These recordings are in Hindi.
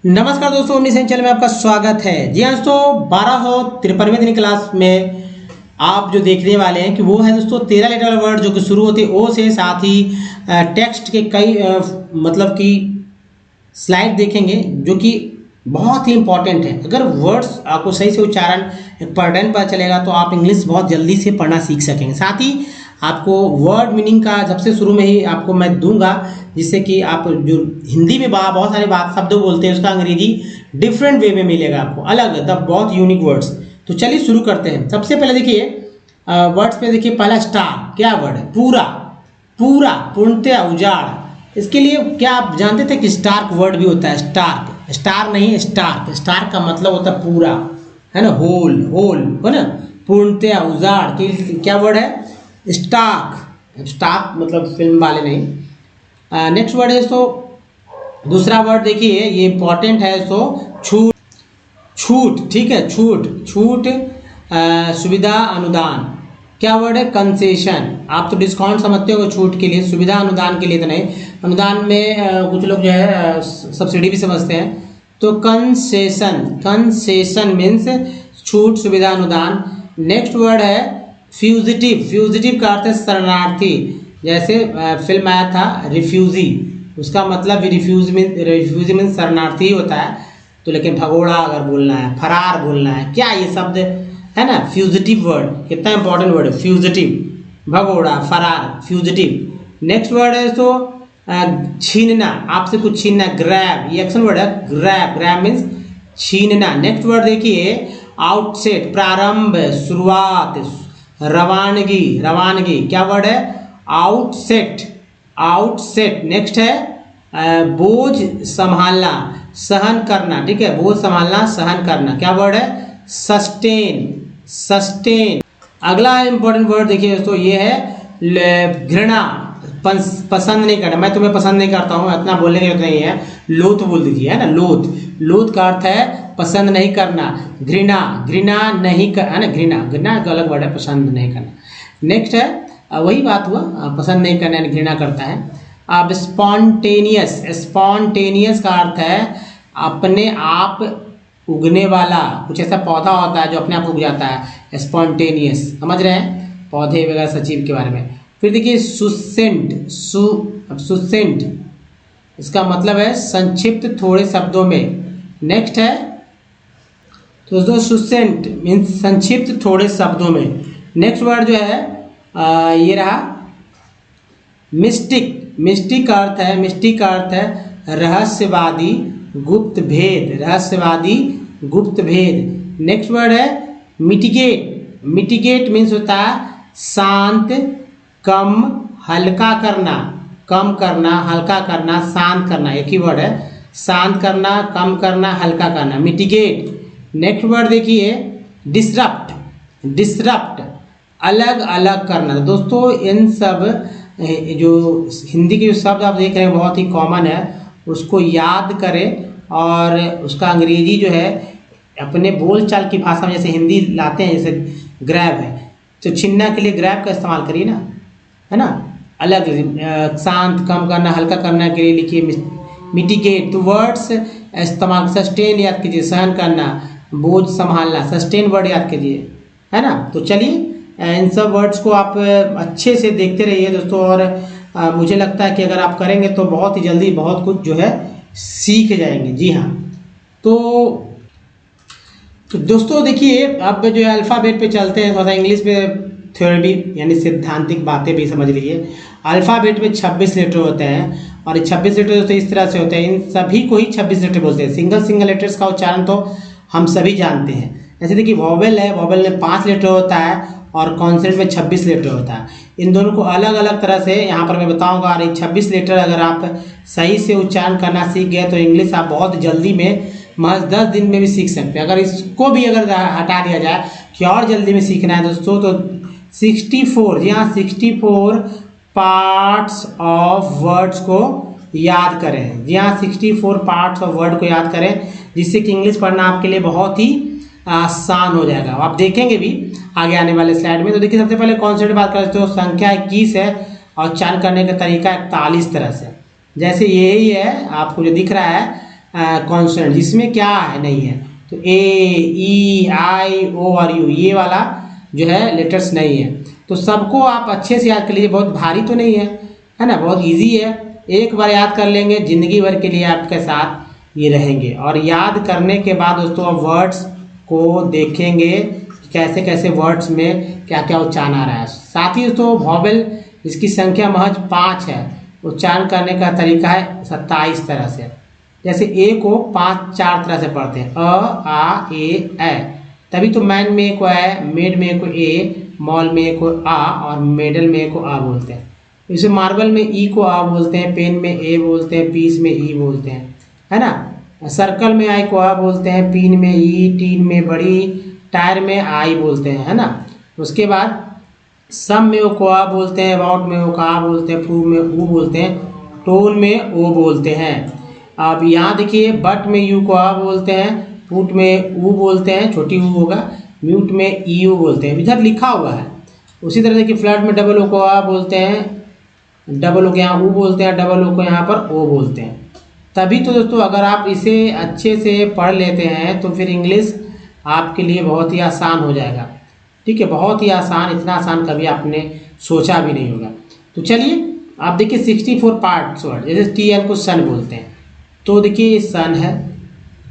नमस्कार दोस्तों, उन्नीस चैनल में आपका स्वागत है। जी हाँ दोस्तों, 1253वें दिन क्लास में आप जो देखने वाले हैं कि वो है दोस्तों 13 लेटर वाले वर्ड जो कि शुरू होते हैं ओ से, साथ ही टेक्स्ट के कई मतलब कि स्लाइड देखेंगे जो कि बहुत ही इंपॉर्टेंट है। अगर वर्ड्स आपको सही से उच्चारण पैटर्न पता चलेगा तो आप इंग्लिश बहुत जल्दी से पढ़ना सीख सकेंगे। साथ ही आपको वर्ड मीनिंग का सबसे शुरू में ही आपको मैं दूंगा, जिससे कि आप जो हिंदी में बहुत सारे बात शब्द बोलते हैं उसका अंग्रेजी डिफरेंट वे में मिलेगा आपको, अलग बहुत यूनिक वर्ड्स। तो चलिए शुरू करते हैं। सबसे पहले देखिए वर्ड्स पे देखिए, पहला स्टार क्या वर्ड है? पूरा, पूरा, पूर्णतया, उजाड़। इसके लिए क्या आप जानते थे कि स्टार्क वर्ड भी होता है? स्टार्क, स्टार नहीं स्टार्क। स्टार्क का मतलब होता है पूरा, है ना, होल, होल है ना, पूर्णतया, उजाड़ के क्या वर्ड है? स्टार्क। स्टार्क मतलब फिल्म वाले नहीं। नेक्स्ट वर्ड है तो दूसरा वर्ड देखिए, ये इंपॉर्टेंट है तो छूट, छूट, ठीक है, छूट, छूट, सुविधा, अनुदान। क्या वर्ड है? कंसेशन। आप तो डिस्काउंट समझते हो छूट के लिए, सुविधा अनुदान के लिए तो नहीं। अनुदान में कुछ लोग जो है सब्सिडी भी समझते हैं। तो कंसेशन, कंसेशन मीन्स छूट, सुविधा, अनुदान। नेक्स्ट वर्ड है फ्यूजिटिव। फ्यूजिटिव का अर्थ है शरणार्थी। जैसे फिल्म आया था रिफ्यूजी, उसका मतलब भी रिफ्यूजी मीन्स शरणार्थी होता है। तो लेकिन भगोड़ा अगर बोलना है, फरार बोलना है, क्या ये शब्द है ना, फ्यूजिटिव वर्ड, कितना इंपॉर्टेंट वर्ड है फ्यूजिटिव, भगोड़ा, फरार, फ्यूजिटिव। नेक्स्ट वर्ड है तो छीनना, आपसे कुछ छीनना, ग्रैब, ये एक्शन वर्ड है, ग्रैब, ग्रैब मीन्स छीनना। नेक्स्ट वर्ड देखिए आउटसेट, प्रारंभ, शुरुआत, रवानगी, रवानगी, क्या वर्ड है? Outset, outset. नेक्स्ट है बोझ संभालना, सहन करना, ठीक है, बोझ संभालना, सहन करना, क्या वर्ड है? Sustain, sustain. अगला इंपॉर्टेंट वर्ड देखिए दोस्तों, ये है घृणा, पसंद नहीं करना। मैं तुम्हें पसंद नहीं करता हूँ, इतना बोलने की जरूरत नहीं है, लोथ बोल दीजिए, है ना, लोथ। लोथ का अर्थ है पसंद नहीं करना। घृणा, घृणा नहीं कर, है ना, घृणा, घृणा का अलग वर्ड है, पसंद नहीं करना। नेक्स्ट है वही बात हुआ, पसंद नहीं करना यानी घृणा करता है। अब स्पॉन्टेनियस, स्पॉन्टेनियस का अर्थ है अपने आप उगने वाला, कुछ ऐसा पौधा होता है जो अपने आप उग जाता है, स्पॉन्टेनियस, समझ रहे हैं, पौधे वगैरह सचिव के बारे में। फिर देखिए सुसेंट, सुसेंट इसका मतलब है संक्षिप्त, थोड़े शब्दों में। नेक्स्ट है तो दोस्तों सुसेंट मीन्स संक्षिप्त, थोड़े शब्दों में। नेक्स्ट वर्ड जो है ये रहा मिस्टिक। मिस्टिक का अर्थ है, मिस्टिक का अर्थ है रहस्यवादी, गुप्त भेद, रहस्यवादी, गुप्त भेद। नेक्स्ट वर्ड है मिटिगेट। मिटिगेट मीन्स होता है शांत, कम, हल्का करना, कम करना, हल्का करना, शांत करना, एक ही वर्ड है, शांत करना, कम करना, हल्का करना, मिटिगेट। नेक्स्ट वर्ड देखिए डिसरप्ट, डिसरप्ट, अलग अलग करना। तो दोस्तों इन सब जो हिंदी के जो शब्द आप देख रहे हैं बहुत ही कॉमन है, उसको याद करें और उसका अंग्रेजी जो है अपने बोलचाल की भाषा में, जैसे हिंदी लाते हैं, जैसे ग्रैब है तो छीनना के लिए ग्रैब का इस्तेमाल करिए ना, है ना, अलग, शांत, कम करना, हल्का करना के लिए लिखिए मिटिगेट। तो वर्ड्स इस्तेमाल, सस्टेन याद कीजिए, सहन करना, बोझ संभालना, सस्टेन वर्ड याद कीजिए, है ना। तो चलिए इन सब वर्ड्स को आप अच्छे से देखते रहिए दोस्तों, और मुझे लगता है कि अगर आप करेंगे तो बहुत ही जल्दी बहुत कुछ जो है सीख जाएंगे। जी हाँ, तो दोस्तों देखिए अब जो है अल्फ़ाबेट पे चलते हैं, थोड़ा इंग्लिश में थ्योरी यानी सिद्धांतिक बातें भी समझ लीजिए। अल्फ़ाबेट में 26 लेटर होते हैं और 26 लेटर दोस्तों इस तरह से होते हैं, इन सभी को ही 26 लेटर बोलते हैं। सिंगल सिंगल लेटर्स का उच्चारण तो हम सभी जानते हैं। जैसे देखिए वॉवेल है, वॉवेल में 5 लेटर होता है और कॉन्सोनेंट में 26 लेटर होता है। इन दोनों को अलग अलग तरह से यहाँ पर मैं बताऊँगा, और 26 लेटर अगर आप सही से उच्चारण करना सीख गए तो इंग्लिश आप बहुत जल्दी में, महज 10 दिन में भी सीख सकते हैं। अगर इसको भी अगर हटा दिया जाए कि और जल्दी में सीखना है दोस्तों, तो 64, जी हाँ, 64 पार्ट्स ऑफ वर्ड्स को याद करें। जी हाँ, 64 पार्ट्स ऑफ वर्ड को याद करें, जिससे कि इंग्लिश पढ़ना आपके लिए बहुत ही आसान हो जाएगा। आप देखेंगे भी आगे आने वाले स्लाइड में। तो देखिए सबसे पहले कॉन्सेप्ट बात करें तो संख्या 21 है और उच्चारण करने का तरीका 41 तरह से। जैसे यही है आपको जो दिख रहा है कॉन्सोनेंट, जिसमें क्या है नहीं है। तो ए, ई, आई, ओ और यू, ये वाला जो है लेटर्स नहीं है। तो सबको आप अच्छे से याद कर लीजिए, बहुत भारी तो नहीं है ना, बहुत इजी है। एक बार याद कर लेंगे, जिंदगी भर के लिए आपके साथ ये रहेंगे। और याद करने के बाद दोस्तों अब वर्ड्स को देखेंगे कि कैसे कैसे वर्ड्स में क्या क्या उच्चारण आ रहा है। साथ ही दोस्तों वॉवेल, इसकी संख्या महज 5 है। उच्चारण करने का तरीका है 27 तरह से। जैसे ए को 4 तरह से पढ़ते हैं, अ, आ, ए। तभी तो मैन में ए को है, मेड में ए को ए, मॉल में ए को आ और मेडल में ए को आ बोलते हैं। इसे मार्बल में ई को आ बोलते हैं, पेन में ए बोलते हैं, पीस में ई बोलते हैं, है ना। सर्कल में आई को आ बोलते हैं, पिन में ई, टीन में बड़ी, टायर में आई बोलते हैं, है ना। उसके बाद सम में ओ को आ बोलते हैं, अबाउट में ओ का आ बोलते हैं, प्रूव में ऊ बोलते हैं, टोन में ओ बोलते हैं। अब यहाँ देखिए बट में यू को आ बोलते हैं, पुट में ऊ बोलते हैं, छोटी ऊ होगा, म्यूट में ई यू बोलते हैं, इधर लिखा हुआ है। उसी तरह देखिए फ्लैट में डबल ओ को आ बोलते हैं, डबल ओ को यहाँ ऊ बोलते हैं, डबल ओ को यहाँ पर ओ बोलते हैं। तभी तो दोस्तों अगर आप इसे अच्छे से पढ़ लेते हैं तो फिर इंग्लिश आपके लिए बहुत ही आसान हो जाएगा। ठीक है, बहुत ही आसान, इतना आसान कभी आपने सोचा भी नहीं होगा। तो चलिए आप देखिए 64 पार्ट्स वर्ड, जैसे टी एल को सन बोलते हैं, तो देखिए सन है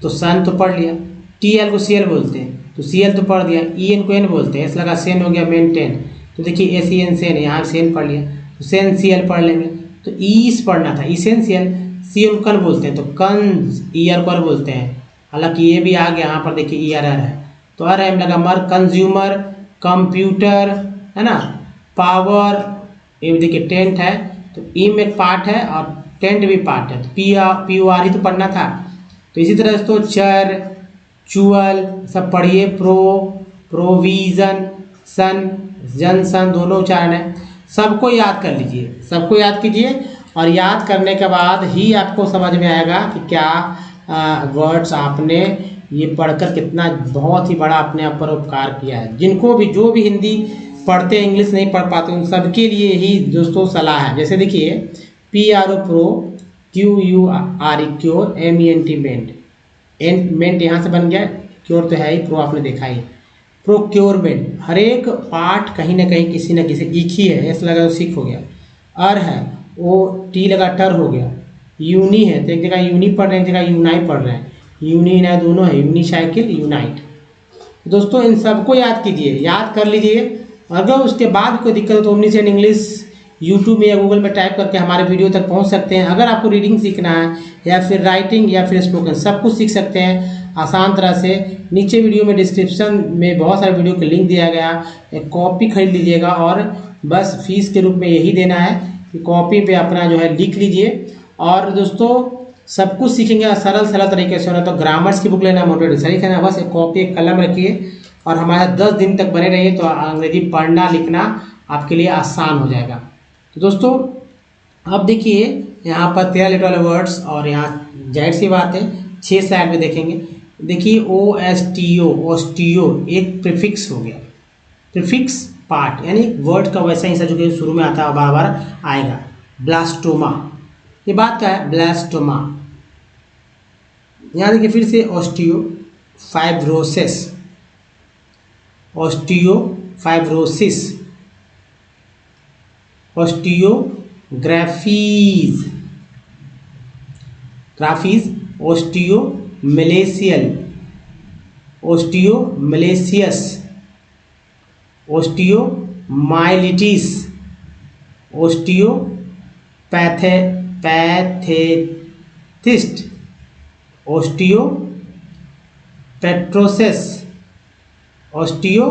तो सन तो पढ़ लिया। टी एल को सी एल बोलते हैं तो सी एल तो पढ़ दिया। ई एन को एन बोलते हैं, एस लगा सेन हो गया, मेंटेन, तो देखिए एस ई एन सेन, यहाँ सेन पढ़ लिया तो सेन सी एल पढ़ लेंगे। तो ईस पढ़ना था, इसेंशियल। सी एल कन बोलते हैं तो कंज, ई आर कर बोलते हैं, हालांकि ये भी आ गया यहाँ पर देखिए ई आर आर है तो आर एम लगा मर, कंज्यूमर, कंप्यूटर, है ना, पावर, ये देखिए टेंट है तो ई में पार्ट है और टेंट भी पार्ट है, तो पी ओ आर ही तो पढ़ना था। तो इसी तरह तो चर, चुअल सब पढ़िए, प्रोविजन, सन, जनसन, दोनों उच्चारण है। सबको याद कर लीजिए, सबको याद कीजिए और याद करने के बाद ही आपको समझ में आएगा कि क्या वर्ड्स आपने ये पढ़कर कितना बहुत ही बड़ा अपने आप पर उपकार किया है। जिनको भी जो भी हिंदी पढ़ते हैं इंग्लिश नहीं पढ़ पाते उन सबके लिए ही दोस्तों सलाह है। जैसे देखिए P R O pro, Q U R E cure, M E N T ment, ment यहाँ से बन गया, क्योर तो है ही, प्रो आपने देखा ही, प्रोक्योरमेंट। हर एक पार्ट कहीं ना कहीं किसी न किसी एक ही है, एस लगा तो सिख हो गया, अर है, ओ टी लगा टर हो गया, यूनी है तो एक जगह यूनी पढ़ रहे हैं, एक जगह यूनाई पढ़ रहे हैं, यूनियन है दोनों है, यूनिसाइकिल, यूनाइट। दोस्तों इन सबको याद कीजिए, याद कर लीजिए। अगर उसके बाद कोई दिक्कत हो तो ओमनीसेंट इंग्लिश यूट्यूब में या गूगल में टाइप करके हमारे वीडियो तक पहुंच सकते हैं। अगर आपको रीडिंग सीखना है या फिर राइटिंग या फिर स्पोकन, सब कुछ सीख सकते हैं आसान तरह से। नीचे वीडियो में डिस्क्रिप्शन में बहुत सारे वीडियो का लिंक दिया गया, एक कॉपी खरीद लीजिएगा और बस फीस के रूप में यही देना है कि कॉपी पे अपना जो है लिख लीजिए। और दोस्तों सब कुछ सीखेंगे सरल तरीके से होना, तो ग्रामर्स की बुक लेना, मोटिवेशन सही कहना, बस एक कॉपी एक कलम रखिए और हमारे 10 दिन तक बने रहिए तो अंग्रेजी पढ़ना लिखना आपके लिए आसान हो जाएगा। तो दोस्तों अब देखिए यहाँ पर 13 लेटर वाले वर्ड्स और यहाँ जाहिर सी बात है 6 स्लाइड में देखेंगे। देखिए O S T O, osteo एक प्रीफिक्स हो गया, प्रीफिक्स पार्ट यानी वर्ड का वैसा ही जो कि शुरू में आता है बार बार आएगा। ब्लास्टोमा, ये बात क्या है, ब्लास्टोमा। यहाँ देखिए फिर से osteofibrosis, osteofibrosis, osteographies, graphies, osteomalacial, osteomalacias, osteomyelitis, osteopathist, osteopetrosis, osteo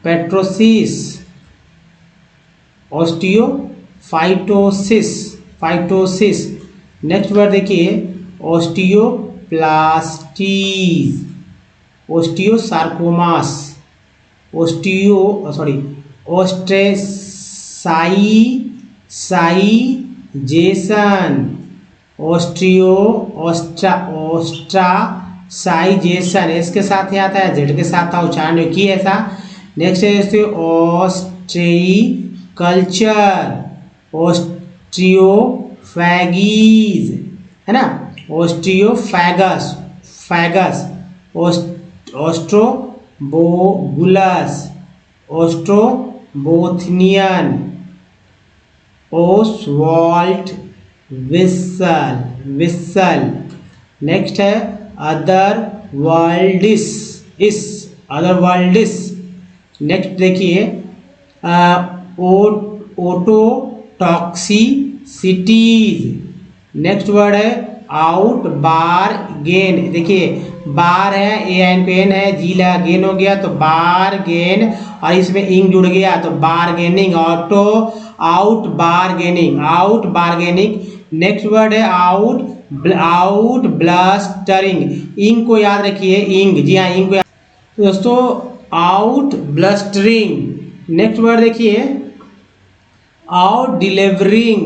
पेट्रोसिस, osteophytosis, phytosis. Next word देखिए ऑस्टियोप्लास्टीज, ऑस्टियोसार्कोमास, ऑस्ट्रासाइजेशन, ऑस्ट्रासाइजेशन इसके साथ ही आता है, जेड के साथ था, उच्चारण की ऐसा। नेक्स्ट है ऑस्ट्रिकल्चर, ऑस्ट्रियोफैगीज, है ना, ओस्टियोफैगस, फैगस, ओस्ट्रोबोगुलस, ओस्ट्रोबोथनियन, ओसवाल्ट विसल, विसल। नेक्स्ट है अदर वर्ल्डिस, इस अदर वर्ल्डिस। नेक्स्ट देखिए ओटोटॉक्सिसिटीज। नेक्स्ट वर्ड है आउट बारगेन। देखिए बार है, ए एन पे एन है, जी लगा गेन हो गया तो बारगेन, और इसमें इंग जुड़ गया तो bargaining, auto out bargaining, out bargaining. Next word है आउट ब्लस्टरिंग। इंग को याद रखिए, इंग, जी हाँ इंग को याद। तो दोस्तों आउट ब्लस्टरिंग। नेक्स्ट वर्ड देखिए out delivering,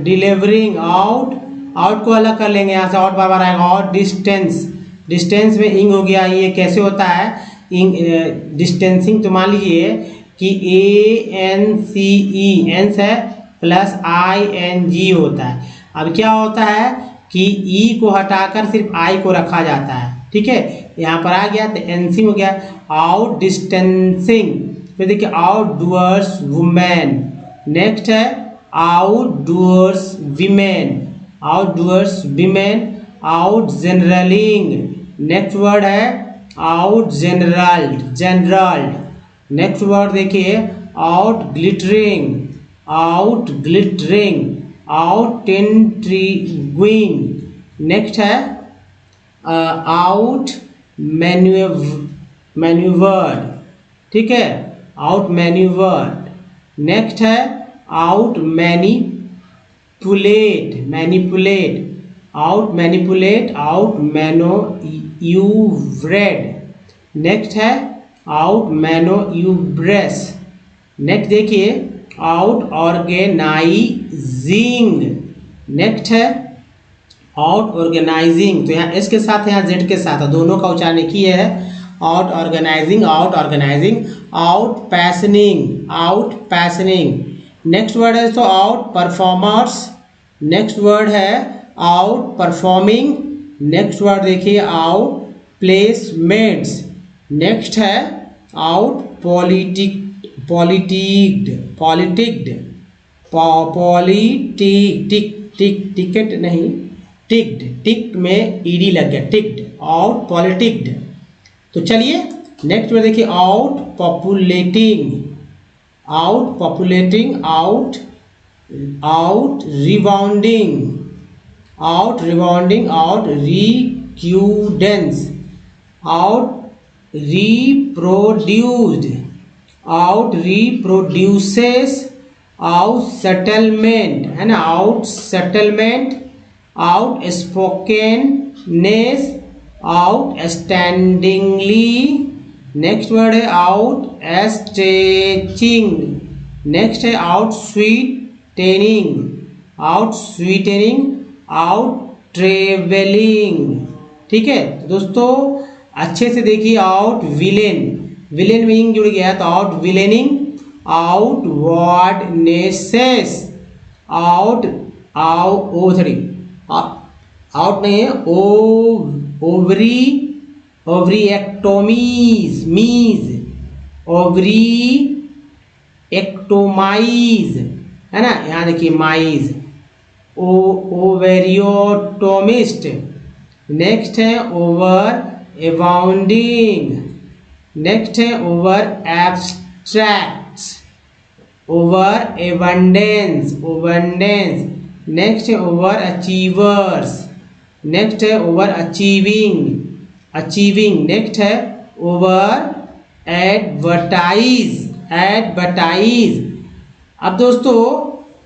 delivering, out, out को अलग कर लेंगे यहाँ से, आउट बार बार आएगा। आउट डिस्टेंस, डिस्टेंस में इंग हो गया। ये कैसे होता है इंग डिस्टेंसिंग? तो मान लीजिए कि ANCE, एंस है प्लस ING होता है। अब क्या होता है कि E को हटाकर सिर्फ I को रखा जाता है, ठीक है, यहाँ पर आ गया तो एनसिंग हो गया। Outdistancing. फिर देखिए आउटडोर्स वुमेन। नेक्स्ट है outdoorswomen, outdoorswomen. Outgeneralling. Next word है outgeneralled, generalled. Next word देखिए outglittering, outglittering, outintriguing. Next है आउट मैन्यूवर्ड, ठीक है, आउट मैन्यूवर्ड। नेक्स्ट है outmanipulate, manipulate, outmanipulate, outmanoeuvred. Next है आउट मैनोयूब्रेस। नेक्स्ट देखिए आउट ऑर्गेनाइजिंग। नेक्स्ट है आउट ऑर्गेनाइजिंग, तो यहाँ एस के साथ है, यहाँ जेड के साथ है, दोनों का उच्चारण एक ही है। Outorganising, outorganising. Outpassioning, outpassioning. Next word है तो आउट परफॉर्मर्स। नेक्स्ट वर्ड है आउट परफॉर्मिंग। नेक्स्ट वर्ड देखिए आउट प्लेसमेंट्स। नेक्स्ट है आउट पॉलिटिक्ड, टिकट नहीं, टिक्ड, टिक में ईडी लग गया, टिक्ड, आउट पॉलिटिक्ड। तो चलिए नेक्स्ट वर्ड देखिए outpopulating, outpopulating, outrebounding, outrebounding, outrecuidance, outreproduced, outreproduces, outsettlement, है ना, outsettlement, out स्पोकननेस, out स्टैंडिंगली। Next word है आउट स्ट्रेचिंग। नेक्स्ट है आउट स्वीटेनिंग, आउट स्वीटेनिंग, आउट ट्रेवलिंग। ठीक है तो दोस्तों अच्छे से देखिए आउट विलेन, विलेन में इंग जुड़ गया तो आउट विलेनिंग, आउट वार्डनेसेस, आउट आउट नहीं है ओवरी, ओवरी एक्टोमीज, मीज, ओवरी एक्टोमाइज, है ना, यहाँ देखिए माइज, ओवेरियोटोमिस्ट। नेक्स्ट है ओवर एबाउंडिंग। नेक्स्ट है overabstract, overabundance, abundance. Next है ओवर अचीवर्स। नेक्स्ट है ओवर अचीविंग, अचीविंग। नेक्स्ट है ओवर एडवर्टाइज, एडवर्टाइज। अब दोस्तों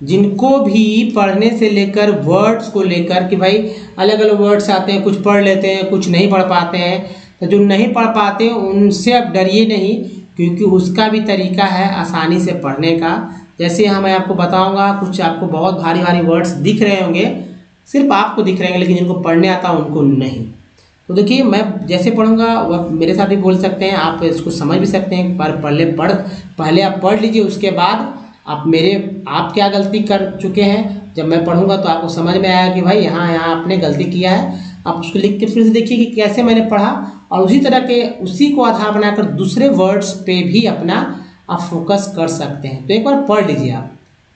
जिनको भी पढ़ने से लेकर वर्ड्स को लेकर कि भाई अलग अलग वर्ड्स आते हैं, कुछ पढ़ लेते हैं कुछ नहीं पढ़ पाते हैं, तो जो नहीं पढ़ पाते हैं उनसे अब डरिए नहीं, क्योंकि उसका भी तरीका है आसानी से पढ़ने का। जैसे मैं आपको बताऊंगा, कुछ आपको बहुत भारी भारी वर्ड्स दिख रहे होंगे, सिर्फ आपको दिख रहे होंगे लेकिन जिनको पढ़ने आता उनको नहीं। तो देखिए मैं जैसे पढ़ूंगा वह मेरे साथ भी बोल सकते हैं, आप इसको समझ भी सकते हैं, पर पहले आप पढ़ लीजिए, उसके बाद आप क्या गलती कर चुके हैं, जब मैं पढ़ूंगा तो आपको समझ में आएगा कि भाई यहाँ आपने गलती किया है। आप उसको लिख के फिर से देखिए कि कैसे मैंने पढ़ा, और उसी को आधार बनाकर दूसरे वर्ड्स पे भी अपना आप फोकस कर सकते हैं। तो एक बार पढ़ लीजिए आप,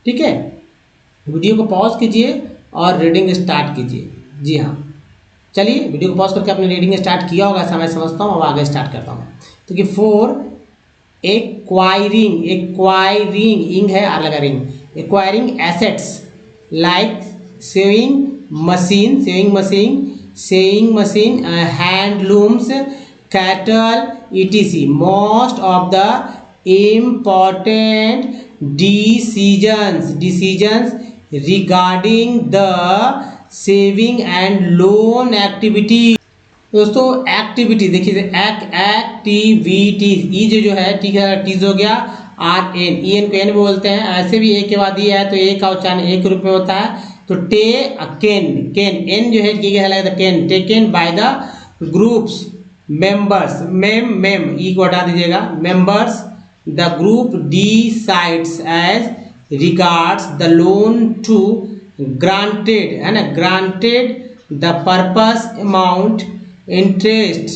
ठीक है। वीडियो को पॉज कीजिए और रीडिंग स्टार्ट कीजिए। जी हाँ, चलिए वीडियो को पॉज करके आपने रीडिंग स्टार्ट किया होगा, ऐसा मैं समझता हूँ। अब आगे स्टार्ट करता हूँ। तो कि फॉर एक्वायरिंग, इंग है आर लगा ring, acquiring assets like saving machine, handlooms, cattle, etc. Most of the important decisions regarding the saving and loan activity। दोस्तों एक्टिविटी देखिए, एक्टिविटीज, ई जो है, ठीक है, टीज हो गया, आर एन, ई एन को एन बोलते हैं। ऐसे भी ए के बाद ई है तो ए का उच्चारण ए के रूप में होता है। तो केन एन जो है ken, taken by the groups members, mem E को हटा दीजिएगा, members the group decides as regards the loan to granted, है ना, granted the purpose amount interest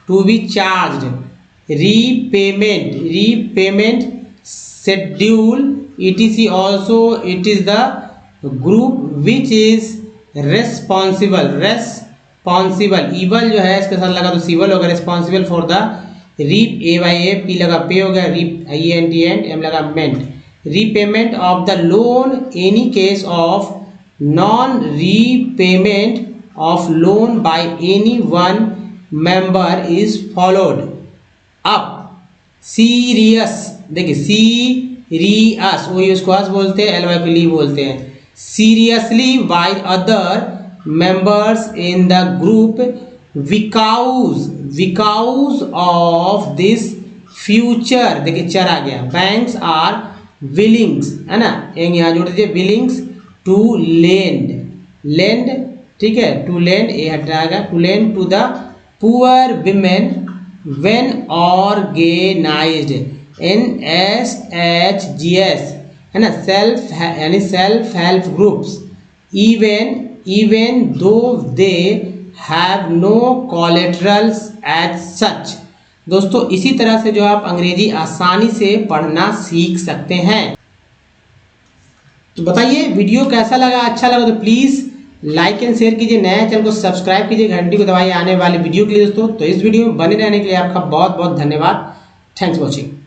to be charged, repayment schedule etc. Also it is the group which is responsible able जो है इसके साथ लगा तो सिवल होगा, responsible for the पी लगा पे हो गया, एम लगा मेंट, repayment of the loan any case of non repayment of loan by any one member is followed up। Serious देखिए, सीरियस वही उसको अस बोलते हैं, एल को ली बोलते हैं, seriously by other members in the group because of this future, देखिए चर आ गया, banks are willing, है ना, एक यहाँ जोड़ दीजिए, willing to lend, ठीक है, टू लेंड ये हटाएगा, to lend to the poor women when organised, NSHGS, है ना, self help groups, even though they have no collaterals as such। दोस्तों इसी तरह से जो आप अंग्रेजी आसानी से पढ़ना सीख सकते हैं। तो बताइए वीडियो कैसा लगा, अच्छा लगा तो प्लीज़ लाइक एंड शेयर कीजिए, नया चैनल को सब्सक्राइब कीजिए, घंटी को दबाइए आने वाले वीडियो के लिए। दोस्तों तो इस वीडियो में बने रहने के लिए आपका बहुत बहुत धन्यवाद। Thanks for watching.